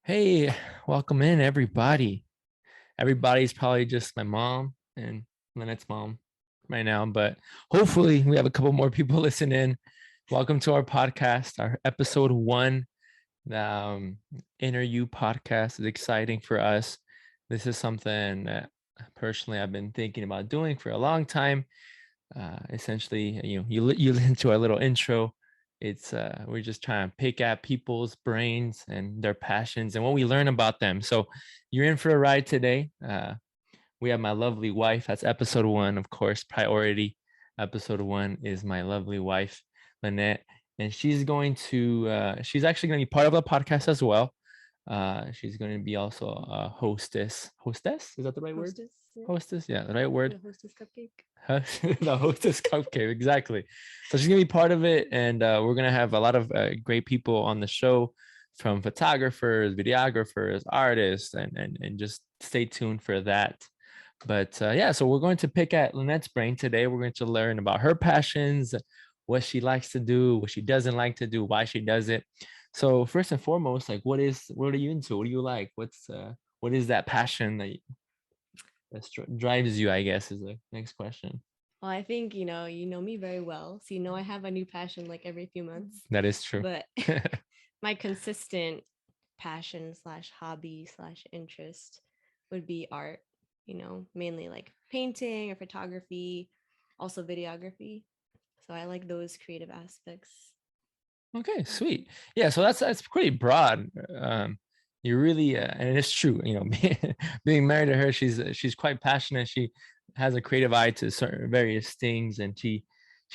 Hey, welcome in everybody. Everybody's probably just my mom and Lynette's mom right now, but hopefully we have a couple more people listening. Welcome to our podcast, our episode one. The Inner You podcast is exciting for us. This is something that personally I've been thinking about doing for a long time. Essentially, you listen to our little intro. It's we're just trying to pick at people's brains and their passions and what we learn about them. So you're in for a ride today. We have my lovely wife. That's episode one, of course, priority. Episode one is my lovely wife, Lynette, and she's actually going to be part of the podcast as well. She's going to be also a hostess. Hostess, is that the right word? Hostess, yeah. Hostess, yeah, the right word. The hostess cupcake. The hostess cupcake, exactly. So she's gonna be part of it, and we're gonna have a lot of great people on the show, from photographers, videographers, artists, and just stay tuned for that. But yeah, so we're going to pick at Lynette's brain today. We're going to learn about her passions, what she likes to do, what she doesn't like to do, why she does it. So first and foremost, like, what are you into? What do you like? What is that passion that drives you, I guess, is the next question. Well, I think you know me very well, so I have a new passion like every few months. That is true. But my consistent passion slash hobby slash interest would be art. Mainly like painting or photography, also videography. So I like those creative aspects. Okay, sweet. Yeah, so that's pretty broad. You really, and it's true. Being married to her, she's quite passionate. She has a creative eye to certain various things, and she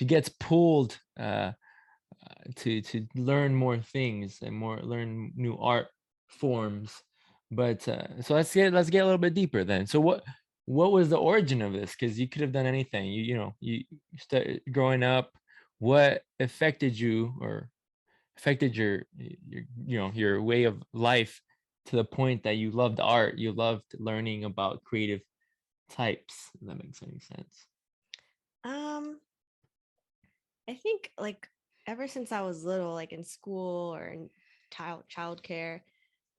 gets pulled to learn more things and learn new art forms. But so let's get a little bit deeper then. So what was the origin of this? Because you could have done anything. You started growing up. What affected you or affected your way of life to the point that you loved art, you loved learning about creative types, if that makes any sense? Um, I think like ever since I was little, like in school or in childcare,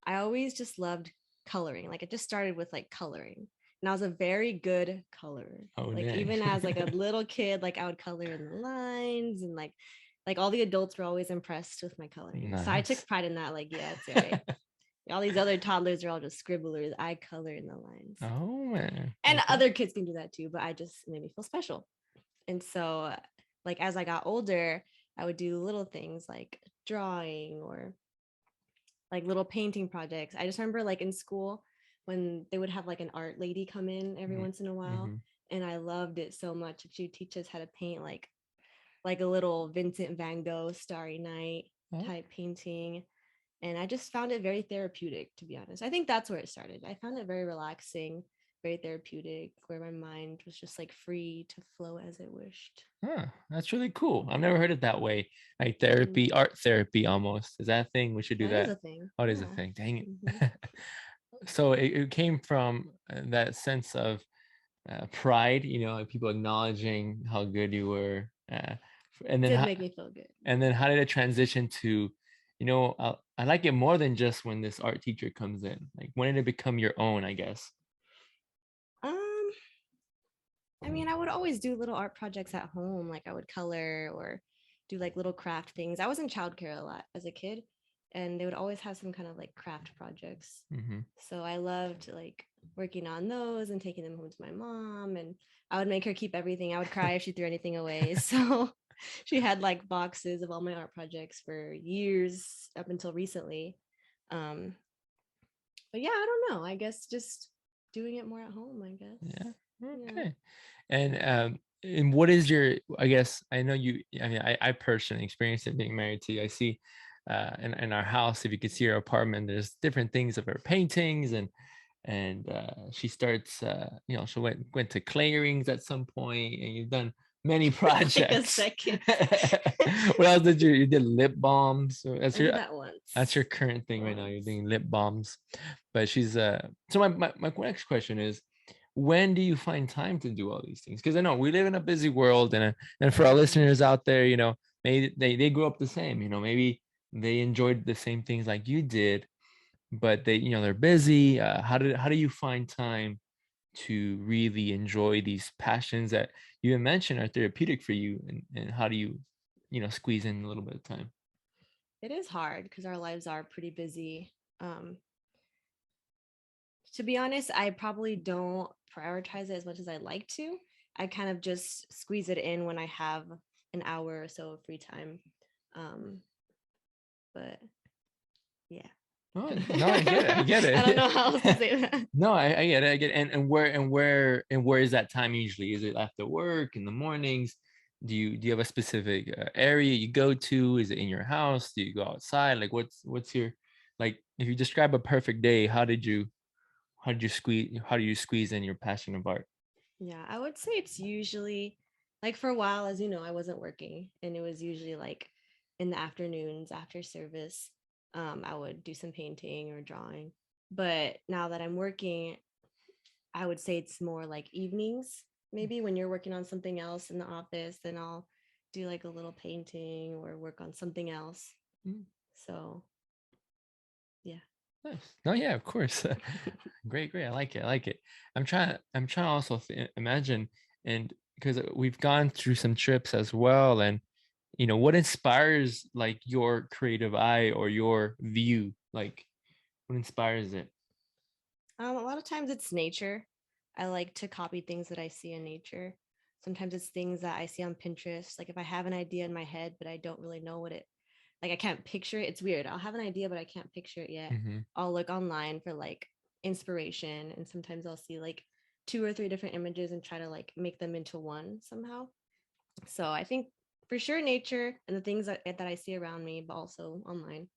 I always just loved coloring. Like it just started with like coloring. And I was a very good colorer. Oh, Like dang. even as like a little kid, like I would color in the lines and like all the adults were always impressed with my coloring. So I Nice. took pride in that. Like, yeah, it's all right. All these other toddlers are all just scribblers. I color in the lines. Oh, man. And Okay. other kids can do that too, but I just made me feel special. And so like as I got older, I would do little things like drawing or like little painting projects. I just remember like in school when they would have like an art lady come in every once in a while, Mm-hmm. and I loved it so much. She would teach us how to paint like a little Vincent Van Gogh Starry Night Oh, type painting. And I just found it very therapeutic, to be honest. I think that's where it started. I found it very relaxing, very therapeutic, where my mind was just like free to flow as it wished. huh, that's really cool. I've never heard it that way. Like Mm, therapy, art therapy almost. Is that a thing? We should do that is that. a thing. Oh, it is a Yeah. thing. Dang Hmm. it. So it came from that sense of pride, like people acknowledging how good you were. And It then did how, make me feel good. and then how did it transition to, I like it more than just when this art teacher comes in. Like, when did it become your own, I guess? Um, I mean, I would always do little art projects at home. Like I would color or do like little craft things. I was in childcare a lot as a kid, and they would always have some kind of like craft projects. Mm-hmm. So I loved like working on those and taking them home to my mom. And I would make her keep everything. I would cry if she threw anything away. So she had like boxes of all my art projects for years up until recently. Um, but yeah, I don't know. I guess just doing it more at home, I guess. Yeah. Yeah. Okay. And what is your, I guess, I know you, I mean, I personally experienced it being married to you. I see in our house, if you could see our apartment, there's different things of her paintings, and she starts, she went to clay rings at some point, and you've done many Wait a projects. second. What else did you did lip balms? So I did that that's your once. current thing right now. You're Once. doing lip balms. But she's so my next question is, when do you find time to do all these things? Because I know we live in a busy world, and for our listeners out there, maybe they grew up the same, maybe they enjoyed the same things like you did, but they, they're busy. How do you find time to really enjoy these passions that you had mentioned are therapeutic for you, and how do you, squeeze in a little bit of time? It is hard because our lives are pretty busy. Um, to be honest, I probably don't prioritize it as much as I like to. I kind of just squeeze it in when I have an hour or so of free time. Um, but yeah. Oh, no, I get it. I get I don't it. know how else to say that. No, I get it. I get it. And where is that time usually? Is it after work in the mornings? Do you have a specific area you go to? Is it in your house? Do you go outside? Like what's your, like, if you describe a perfect day, how do you squeeze in your passion of art? Yeah, I would say it's usually like for a while, as you know, I wasn't working and it was usually like in the afternoons after service. I would do some painting or drawing. But now that I'm working, I would say it's more like evenings. Maybe when you're working on something else in the office, then I'll do like a little painting or work on something else. Mm, So, yeah. nice. No, yeah, of course. Great, great. I like it. I like it. I'm trying to also imagine, and because we've gone through some trips as well, and what inspires like your creative eye or your view? Like, what inspires it? A lot of times it's nature. I like to copy things that I see in nature. Sometimes it's things that I see on Pinterest. Like if I have an idea in my head, but I don't really know what it, like I can't picture it. It's weird. I'll have an idea, but I can't picture it yet. Hmm. I'll look online for like inspiration. And sometimes I'll see like two or three different images and try to like make them into one somehow. So I think for sure nature and the things that I see around me, but also online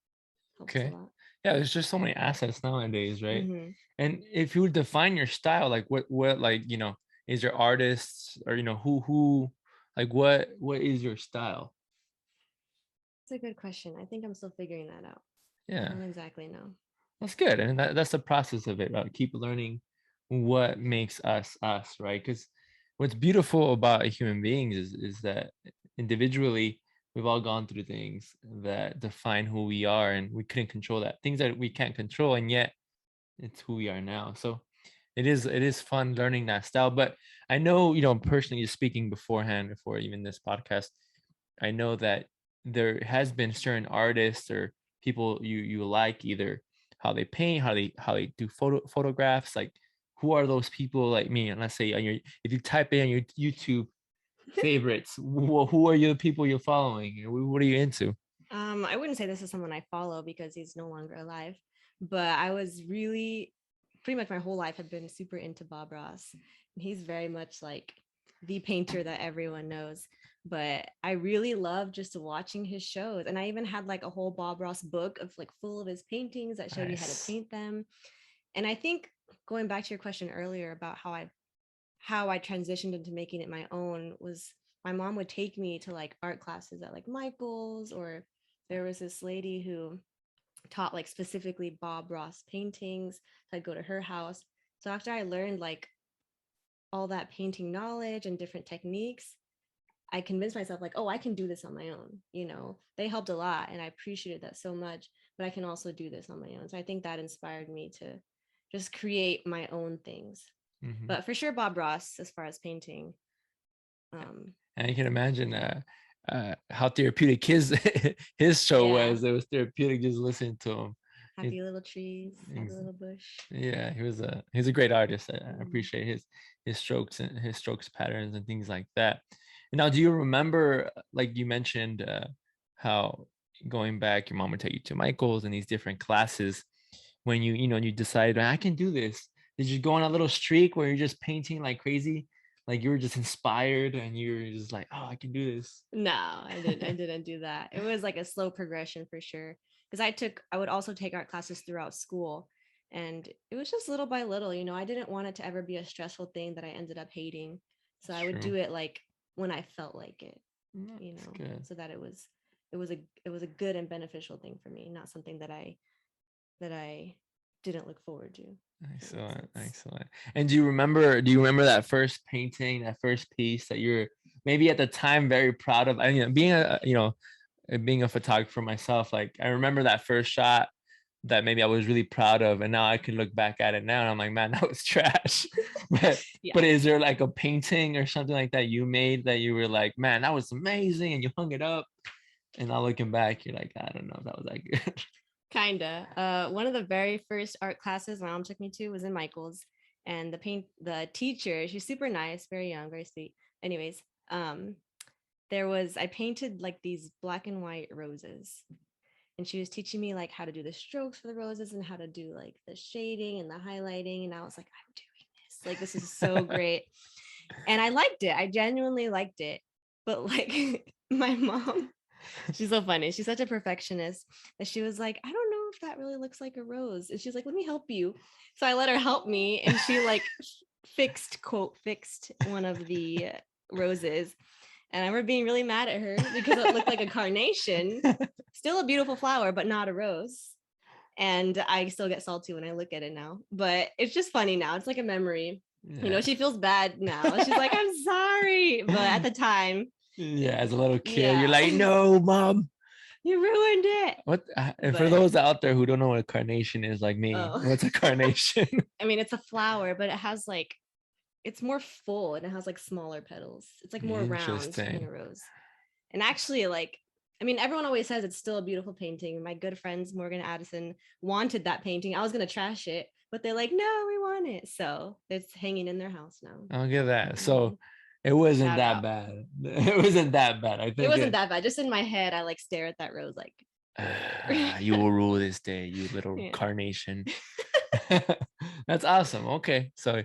helps a Okay. lot. Yeah, there's just so many assets nowadays, right? Hmm. And if you would define your style, like what like, is there artists, or who like what is your style? It's a good question. I think I'm still figuring that out. I Yeah. don't exactly know. That's good. And that's the process of it, right? Keep learning what makes us us, right? Because what's beautiful about human beings is that individually we've all gone through things that define who we are, and we couldn't control that. Things that we can't control, and yet it's who we are now. So it is fun learning that style. But I know, personally speaking beforehand, before even this podcast, I know that there has been certain artists or people you like, either how they paint, how they do photographs. Like, who are those people? Like me, and let's say on your, if you type in your YouTube favorites, who are you, the people you're following? What are you into? I wouldn't say this is someone I follow because he's no longer alive, but I was really pretty much my whole life have been super into Bob Ross. And he's very much like the painter that everyone knows. But I really love just watching his shows. And I even had like a whole Bob Ross book of like full of his paintings that showed you how to Nice. paint them. And I think going back to your question earlier about how I transitioned into making it my own was my mom would take me to like art classes at like Michael's, or there was this lady who taught like specifically Bob Ross paintings. So I'd go to her house. So after I learned like all that painting knowledge and different techniques, I convinced myself like, oh, I can do this on my own. They helped a lot and I appreciated that so much, but I can also do this on my own. So I think that inspired me to just create my own things. Hmm. But for sure, Bob Ross, as far as painting, um, And you can imagine how therapeutic his his show yeah, was. It was therapeutic just listening to him. It, happy little trees, happy ex- little bush. yeah, he's a great artist. I Mm. appreciate his strokes and his strokes patterns and things like that. And now, do you remember, like you mentioned, how going back, your mom would take you to Michael's and these different classes when you decided, I can do this. Did you go on a little streak where you're just painting like crazy? Like you were just inspired and you were just like, oh, I can do this. No, I didn't. I didn't do that. It was like a slow progression for sure. Because I would also take art classes throughout school, and it was just little by little. I didn't want it to ever be a stressful thing that I ended up hating. So It's I would true. do it like when I felt like it, That's good. so that it was a good and beneficial thing for me, not something that I didn't look forward to. If that makes Excellent, sense. excellent. And do you remember that first painting, that first piece that you're maybe at the time very proud of? I mean, being a photographer myself, like I remember that first shot that maybe I was really proud of, and now I can look back at it now and I'm like, man, that was trash. but Yeah. but is there like a painting or something like that you made that you were like, man, that was amazing, and you hung it up, and now looking back, you're like, I don't know if that was that good. Kinda. One of the very first art classes my mom took me to was in Michael's, and the teacher, she's super nice, very young, very sweet. Anyways, um, I painted like these black and white roses, and she was teaching me like how to do the strokes for the roses and how to do like the shading and the highlighting, and I was like, I'm doing this. Like this is so great, and I liked it. I genuinely liked it, but like my mom. She's so funny. She's such a perfectionist that she was like, I don't know if that really looks like a rose. And she's like, let me help you. So I let her help me. And she like fixed one of the roses. And I remember being really mad at her because it looked like a carnation, still a beautiful flower, but not a rose. And I still get salty when I look at it now. But it's just funny now. It's like a memory. You know, Yeah. she feels bad now. She's like, I'm sorry. But at the time, Yeah, as a little kid, you're yeah, like, no, mom. you ruined it. What? And for But those out there who don't know what a carnation is, like me, oh, what's a carnation? I mean, it's a flower, but it has like, it's more full and it has like smaller petals. It's like more round than a Interesting. rose. And actually, like, I mean, everyone always says it's still a beautiful painting. My good friends, Morgan and Addison, wanted that painting. I was going to trash it, but they're like, no, we want it. So it's hanging in their house now. I'll give that. Mhm. So it wasn't Shout that out. bad. It wasn't that bad. I It think wasn't that bad. Just in my head, I like stare at that rose like, whatever. you will rule this day, you little Yeah. carnation. That's awesome. Okay, so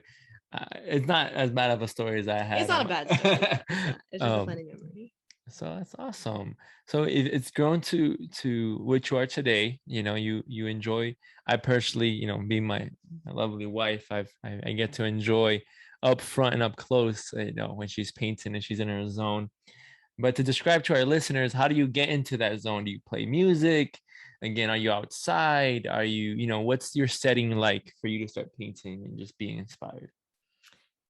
it's not as bad of a story as I It's had. not a bad story. No, it's not. It's just a Um, funny memory. so that's awesome. So it's grown to what you are today. You know, you enjoy. I personally, you know, being my lovely wife, I get to enjoy up front and up close. You know, when she's painting and she's in her zone. But to describe to our listeners, how do you get into that zone? Do you play music? Again, are you outside? Are you, you know, what's your setting like for you to start painting and just being inspired?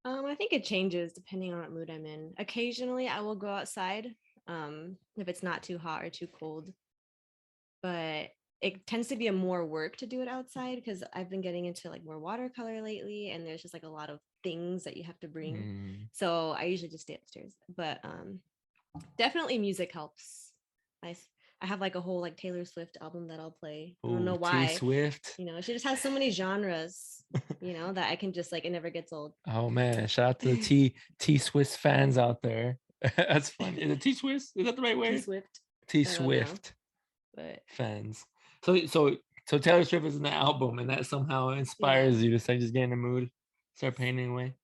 I think it changes depending on what mood I'm in. Occasionally, I will go outside if it's not too hot or too cold, but it tends to be a more work to do it outside because I've been getting into like more watercolor lately, and there's just like a lot of things that you have to bring. Mm. So I usually just stay upstairs, but definitely music helps. I I have like a whole like Taylor Swift album that I'll play. I don't Oh, know T why. Swift. You know, she just has so many genres, you know, that I can just like it never gets old. Oh man, shout out to the T Swiss fans out there. That's funny. Is it T Swiss? Is that the right T word? Swift. T I don't know, Swift but fans. So Taylor Swift is in the album, and that somehow yeah, inspires you to start just get in the mood, start painting away.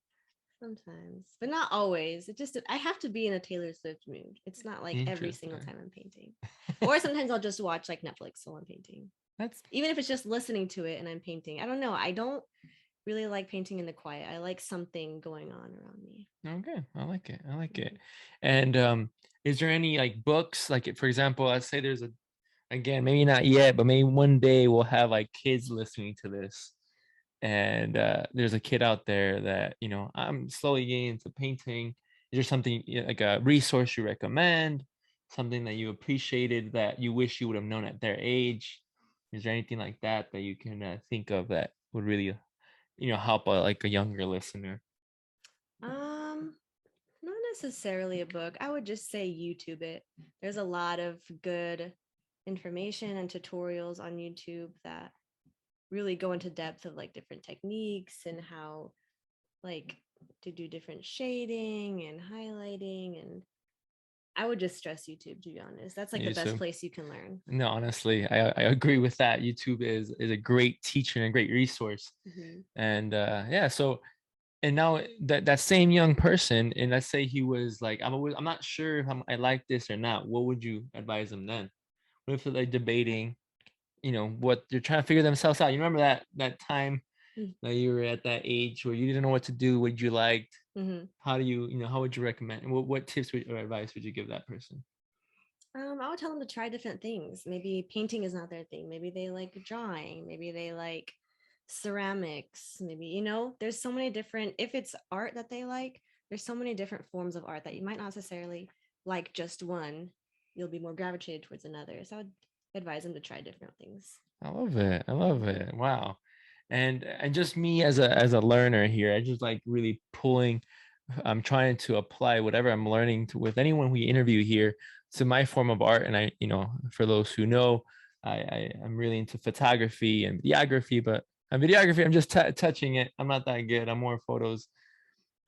sometimes, but not always. It just I have to be in a Taylor Swift mood. It's not like every single Interesting. time I'm painting. Or sometimes I'll just watch like Netflix while I'm painting. That's Even if it's just listening to it and I'm painting. I don't know. I don't really like painting in the quiet. I like something going on around me. okay. I like it. I like it. Mhm. And is there any like books, like for example, let's say there's a, again, maybe not yet, but maybe one day we'll have like kids listening to this. And there's a kid out there that, you know, I'm slowly getting into painting. Is there something like a resource you recommend, something that you appreciated that you wish you would have known at their age? Is there anything like that that you can think of that would really, you know, help like a younger listener? Um, Not necessarily a book. I would just say YouTube it. There's a lot of good information and tutorials on YouTube that really go into depth of like different techniques and how like to do different shading and highlighting, and I would just stress YouTube, to be honest. That's like the best YouTube. place you can learn. No, honestly, I agree with that. YouTube is a great teacher and a great resource. Mhm. And yeah, so and now that same young person, and let's say he was like, I'm not sure if I like this or not. What would you advise them then? What if they're like debating, you know, what they're trying to figure themselves out? You remember that time that you were at that age where you didn't know what to do, what you liked? Mhm. How do you, you know, how would you recommend? And what tips or advice would you give that person? I would tell them to try different things. Maybe painting is not their thing. Maybe they like drawing. Maybe they like ceramics. Maybe, you know, there's so many different, if it's art that they like, there's so many different forms of art that you might not necessarily like just one. You'll be more gravitated towards another. So I would advise them to try different things. I love it. I love Mhm. it. Wow. And just me as a learner here, I just like really pulling. I'm trying to apply whatever I'm learning to with anyone we interview here to my form of art. And I, for those who know, I'm really into photography and videography, but on videography, I'm just touching it. I'm not that good. I'm more photos.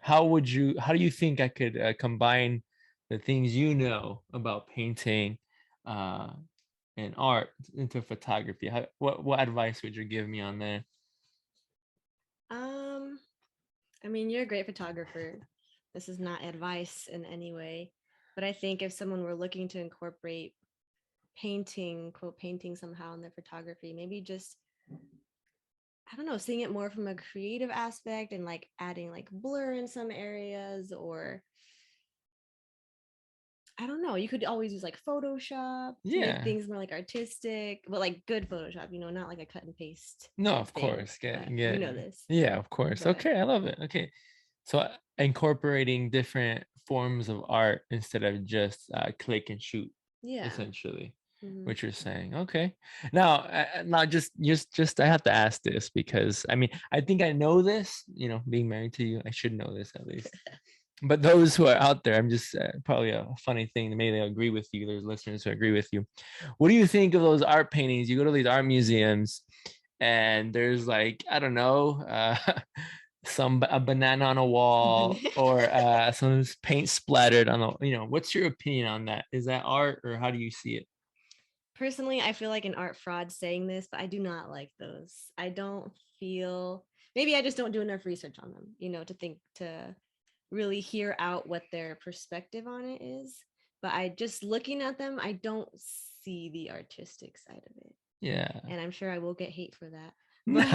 How do you think I could combine the things you know about painting uh, and art into photography? What advice would you give me on that? Um, I mean, you're a great photographer. This is not advice in any way, but I think if someone were looking to incorporate painting, quote painting somehow in their photography, maybe just, I don't know, seeing it more from a creative aspect and like adding like blur in some areas, or I don't know, you could always use like Photoshop to make Yeah. things more like artistic, but like good Photoshop, not like a cut and paste No, of thing. course. Get You get. know this, Yeah, of course. but Okay, I love it. Okay, so incorporating different forms of art instead of just click and shoot, yeah. essentially, Hmm. what you're saying. Okay. Now, not just I have to ask this because I mean I think I know this. Being married to you, I should know this at least. But those who are out there, I'm just probably a funny thing. Maybe they'll agree with you. There's listeners who agree with you. What do you think of those art paintings? You go to these art museums, and there's like I don't know, a banana on a wall or some paint splattered on the. What's your opinion on that? Is that art or how do you see it? Personally, I feel like an art fraud saying this, but I do not like those. I don't feel, maybe I just don't do enough research on them, to think to really hear out what their perspective on it is. But I just looking at them, I don't see the artistic side of it. Yeah. And I'm sure I will get hate for that. But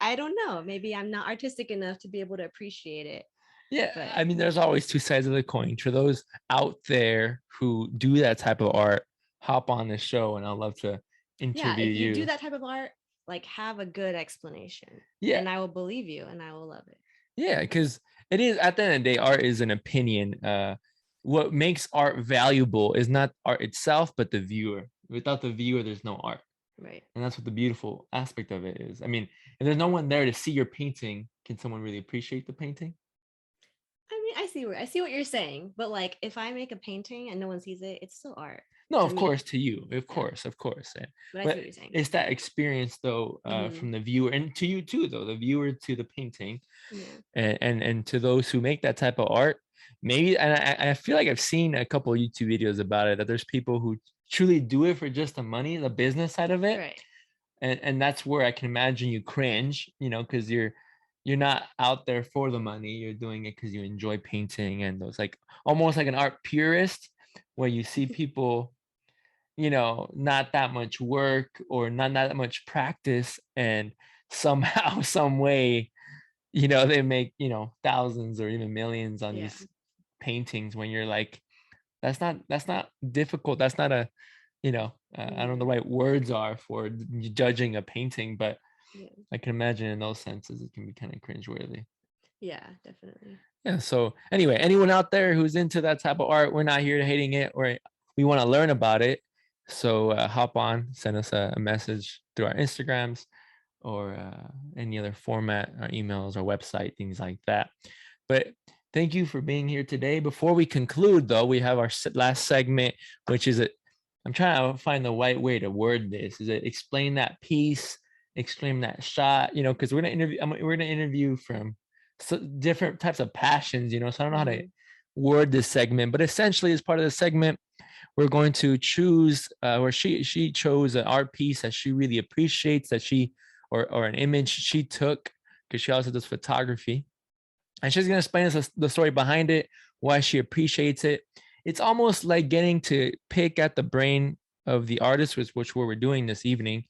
I don't know. Maybe I'm not artistic enough to be able to appreciate it. Yeah, But I mean, there's always two sides of the coin. For those out there who do that type of art, hop on this show and I'd love to yeah, interview if you do you. that type of art, like have a good explanation Yeah, and I will believe you and I will love it. yeah, because it is at the end of the day, art is an opinion. What makes art valuable is not art itself, but the viewer. Without the viewer, there's no art. Right. And that's what the beautiful aspect of it is. I mean, if there's no one there to see your painting, can someone really appreciate the painting? I mean, I see what you're saying, but like if I make a painting and no one sees it, it's still art No, to of course, me. to you, Yeah. of course. But I see But what you're saying. it's that experience, though, Hmm. from the viewer and to you too, though the viewer to the painting, Yeah. and to those who make that type of art. Maybe, and I feel like I've seen a couple of YouTube videos about it. That there's people who truly do it for just the money, the business side of it, Right. and that's where I can imagine you cringe, because you're not out there for the money. You're doing it because you enjoy painting, and those like almost like an art purist, where you see people not that much work or not that much practice and somehow some way they make thousands or even millions on Yeah. these paintings when you're like that's not difficult. That's not a I don't know the Hmm. right words are for judging a painting, but Yeah. I can imagine in those senses it can be kind of cringeworthy. Yeah, definitely. Yeah. So anyway, anyone out there who's into that type of art, we're not here to hating it, or we want to learn about it. So hop on, send us a message through our Instagrams or any other format, our emails, our website, things like that. But thank you for being here today. Before we conclude, though, we have our last segment, which is I'm trying to find the right way to word this. Is it explain that piece, explain that shot? Because we're gonna interview from different types of passions. So I don't know how to Hmm. word this segment, but essentially, as part of the segment, we're going to choose or she chose an art piece that she really appreciates, that she or an image she took, because she also does photography, and she's going to explain us the story behind it, why she appreciates it. It's almost like getting to pick at the brain of the artist, which we're doing this evening.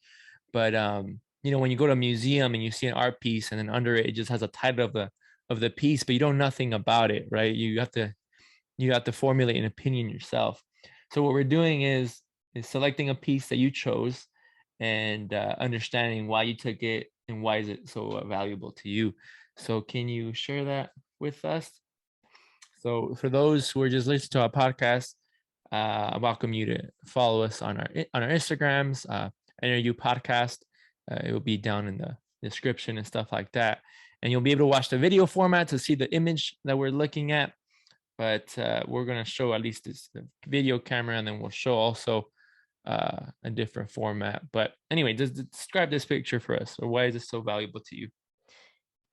But when you go to a museum and you see an art piece and then under it, it just has a title of the piece, but you know nothing about it, right? You have to formulate an opinion yourself. So what we're doing is selecting a piece that you chose and understanding why you took it and why is it so valuable to you. So can you share that with us? So for those who are just listening to our podcast, I welcome you to follow us on our Instagrams, interview podcast. It will be down in the description and stuff like that. And you'll be able to watch the video format to see the image that we're looking at. But we're going to show at least the video camera, and then we'll show also a different format. But anyway, just describe this picture for us, or why is it so valuable to you?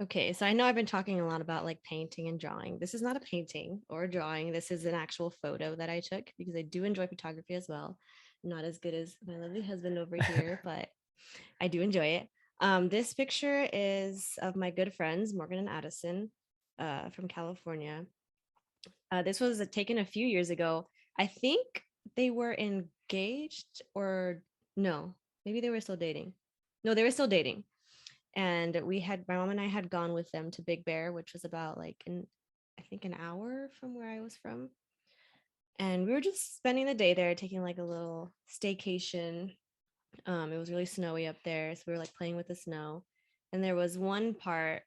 Okay, so I know I've been talking a lot about like painting and drawing. This is not a painting or a drawing. This is an actual photo that I took because I do enjoy photography as well. I'm not as good as my lovely husband over here, but I do enjoy it. This picture is of my good friends, Morgan and Addison, from California. This was taken a few years ago. I think they were engaged, or no, maybe they were still dating. No, they were still dating. And my mom and I had gone with them to Big Bear, which was about like I think an hour from where I was from. And we were just spending the day there, taking like a little staycation. It was really snowy up there, so we were like playing with the snow. And there was one part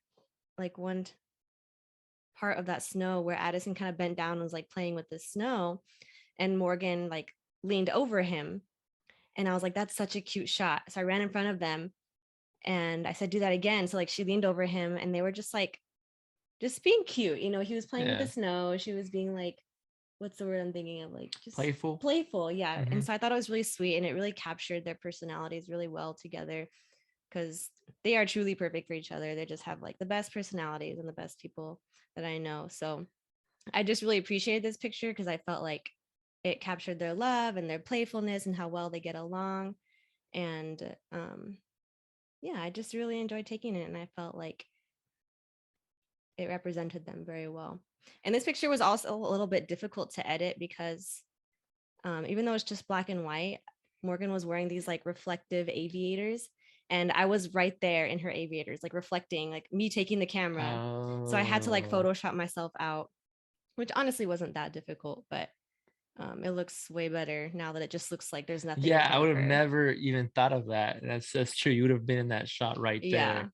of that snow where Addison kind of bent down and was like playing with the snow, and Morgan like leaned over him. And I was like, that's such a cute shot. So I ran in front of them and I said, do that again. So like she leaned over him and they were just like, just being cute. You know, he was playing with the snow. She was being like, what's the word I'm thinking of? Like just playful. Yeah. Mm-hmm. And so I thought it was really sweet, and it really captured their personalities really well together, because they are truly perfect for each other. They just have like the best personalities and the best people that I know. So I just really appreciated this picture because I felt like it captured their love and their playfulness and how well they get along. And yeah, I just really enjoyed taking it, and I felt like it represented them very well. And this picture was also a little bit difficult to edit because even though it's just black and white, Morgan was wearing these like reflective aviators, and I was right there in her aviators, like reflecting, like me taking the camera. So I had to like Photoshop myself out, which honestly wasn't that difficult, but it looks way better now that it just looks like there's nothing in Yeah, I front would of have her. never even thought of that. That's true. You would have been in that shot right Yeah. there.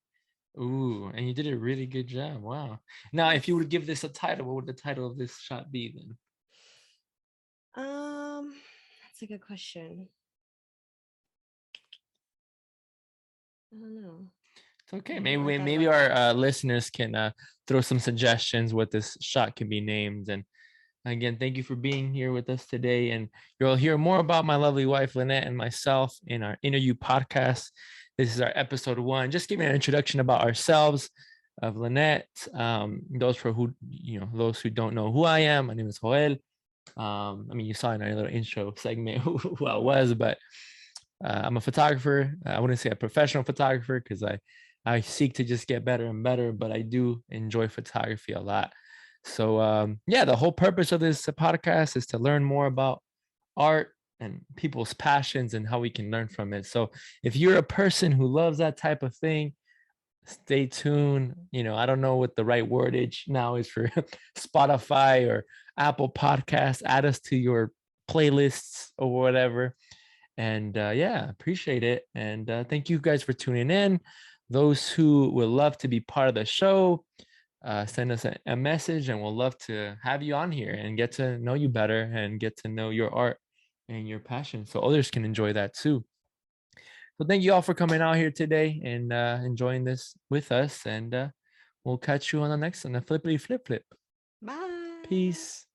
Ooh, and you did a really good job. Wow. Now, if you would give this a title, what would the title of this shot be then? That's a good question. I don't know. It's okay. I haven't really thought Maybe about our that. listeners can throw some suggestions what this shot can be named. And again, thank you for being here with us today. And you'll hear more about my lovely wife, Lynette, and myself in our interview podcast. This is our episode 1. Just giving an introduction about ourselves, of Lynette. Those who don't know who I am, my name is Joel. I mean, you saw in our little intro segment who I was, but I'm a photographer. I wouldn't say a professional photographer because I seek to just get better and better, but I do enjoy photography a lot. So yeah, the whole purpose of this podcast is to learn more about art and people's passions and how we can learn from it. So if you're a person who loves that type of thing, stay tuned. I don't know what the right wordage now is for Spotify or Apple Podcasts. Add us to your playlists or whatever. And yeah, appreciate it. And thank you guys for tuning in. Those who would love to be part of the show, send us a message, and we'll love to have you on here and get to know you better and get to know your art and your passion so others can enjoy that too. So thank you all for coming out here today and enjoying this with us. And we'll catch you on the next one, the flippity flip flip. Bye. Peace.